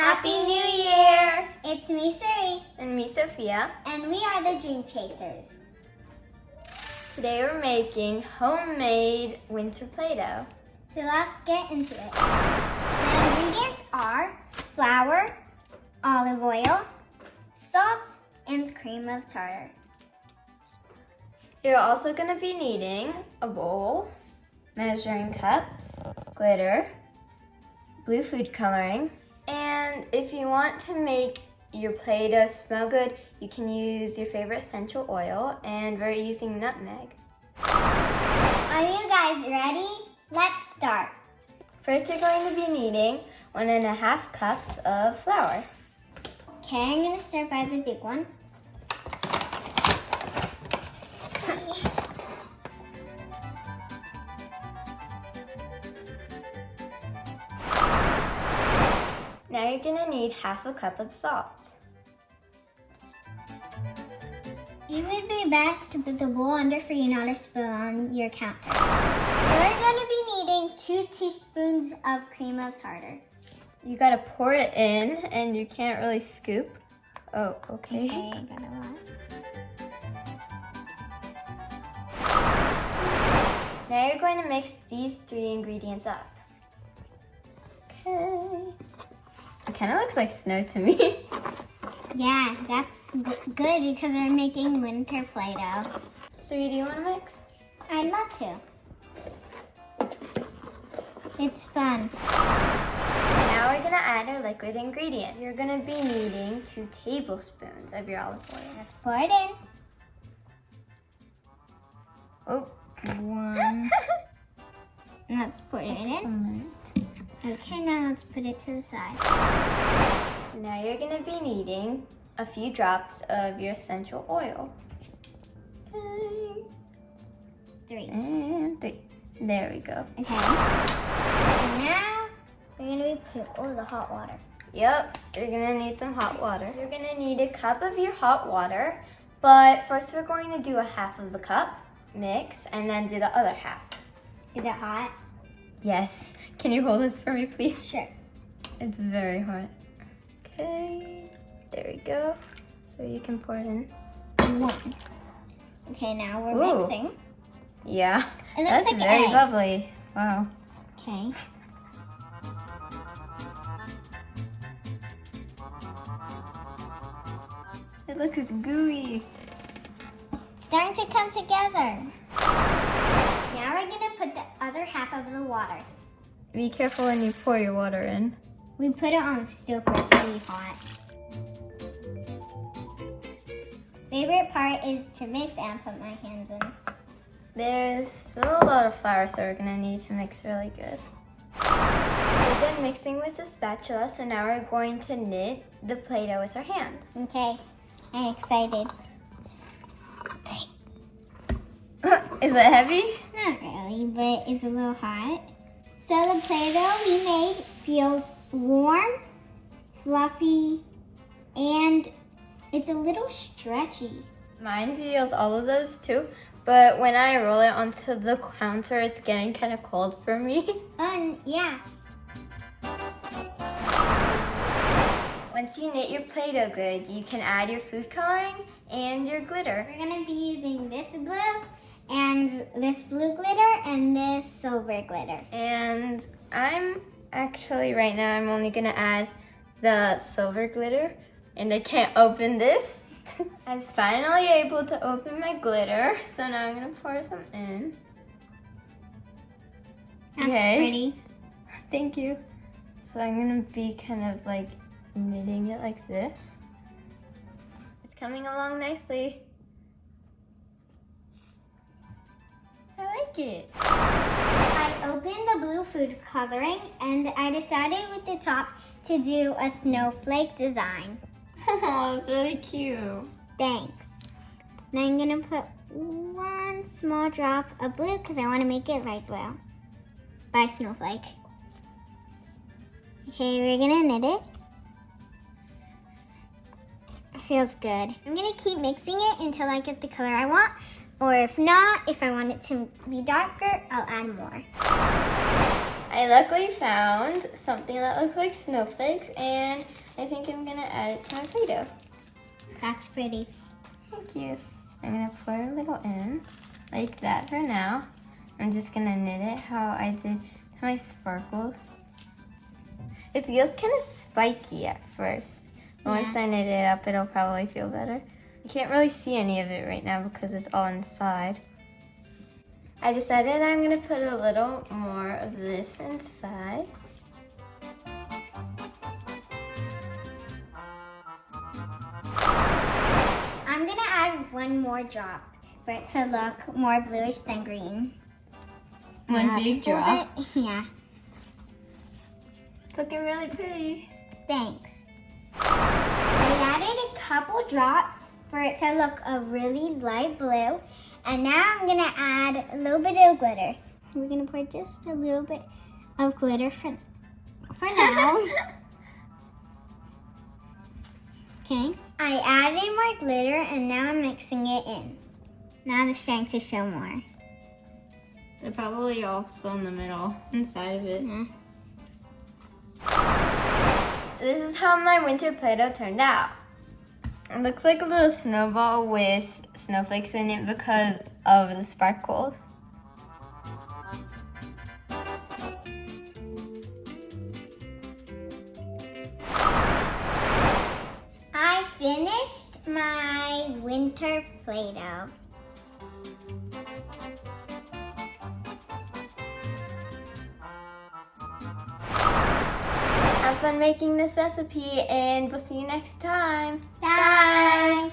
Happy New Year! It's me, Suri. And me, Sophia. And we are the Dream Chasers. Today we're making homemade winter Play-Doh. So let's get into it. The ingredients are flour, olive oil, salt, and cream of tartar. You're also going to be needing a bowl, measuring cups, glitter, blue food coloring, and if you want to make your Play-Doh smell good, you can use your favorite essential oil, and we're using nutmeg. Are you guys ready? Let's start. First, you're going to be needing 1.5 cups of flour. Okay, I'm gonna start by the big one. Now you're gonna need 1/2 cup of salt. It would be best to put the bowl under for you not to spill on your counter. We're gonna be needing 2 teaspoons of cream of tartar. You gotta pour it in, and you can't really scoop. Oh, okay. Okay, I got a lot. Now you're going to mix these 3 ingredients up. Okay. It kind of looks like snow to me. Yeah, that's good because we're making winter Play-Doh. Suri, do you want to mix? I'd love to. It's fun. Now we're gonna add our liquid ingredients. You're gonna be needing 2 tablespoons of your olive oil. Let's pour it in. Oh, 1. Let's pour it in. Okay, now let's put it to the side. Now you're gonna be needing a few drops of your essential oil. Okay. 3. And 3. There we go. Okay. And now we're gonna be putting the hot water. Yep, you're gonna need some hot water. You're gonna need 1 cup of your hot water, but first we're going to do 1/2 of the cup, mix, and then do the other half. Is it hot? Yes. Can you hold this for me, please? Sure. It's very hot. Okay, there we go. So you can pour it in. 1. Okay, now we're Ooh. mixing. Yeah, It looks that's like very eggs. bubbly. Wow. Okay. It looks gooey. It's starting to come together. Now we're gonna put the other half of the water. Be careful when you pour your water in. We put it on the stove for it to be hot. Favorite part is to mix and put my hands in. There's still a lot of flour, so we're gonna need to mix really good. We're done mixing with the spatula, so now we're going to knit the Play-Doh with our hands. Okay, I'm excited. Is it heavy? Not really, but it's a little hot. So the Play-Doh we made feels warm, fluffy, and it's a little stretchy. Mine feels all of those too, but when I roll it onto the counter, it's getting kind of cold for me. Yeah. Once you knit your Play-Doh good, you can add your food coloring and your glitter. We're gonna be using this blue and this blue glitter and this silver glitter. And I'm actually, right now, I'm only gonna add the silver glitter, and I can't open this. I was finally able to open my glitter, so now I'm gonna pour some in. That's Okay. pretty. Thank you. So I'm gonna be kind of like knitting it like this. It's coming along nicely. I like it. I opened the blue food coloring and I decided with the top to do a snowflake design. Oh, it's really cute. Thanks. Now I'm gonna put 1 small drop of blue because I want to make it light blue by snowflake. Okay, we're gonna knit it. It feels good. I'm gonna keep mixing it until I get the color I want. Or if not, if I want it to be darker, I'll add more. I luckily found something that looks like snowflakes, and I think I'm gonna add it to my Play-Doh. That's pretty. Thank you. I'm gonna pour a little in, like that for now. I'm just gonna knit it how I did to my sparkles. It feels kind of spiky at first. But once I knit it up, it'll probably feel better. You can't really see any of it right now because it's all inside. I decided I'm gonna put a little more of this inside. I'm gonna add one more drop for it to look more bluish than green. One big drop. Yeah. It's looking really pretty. Thanks. I added a couple drops for it to look a really light blue. And now I'm gonna add a little bit of glitter. We're gonna pour just a little bit of glitter for now. Okay. I added more glitter and now I'm mixing it in. Now it's starting to show more. They're probably all still in the middle, inside of it. Yeah. This is how my winter Play-Doh turned out. It looks like a little snowball with snowflakes in it because of the sparkles. I finished my winter Play-Doh. Have fun making this recipe, and we'll see you next time. Bye.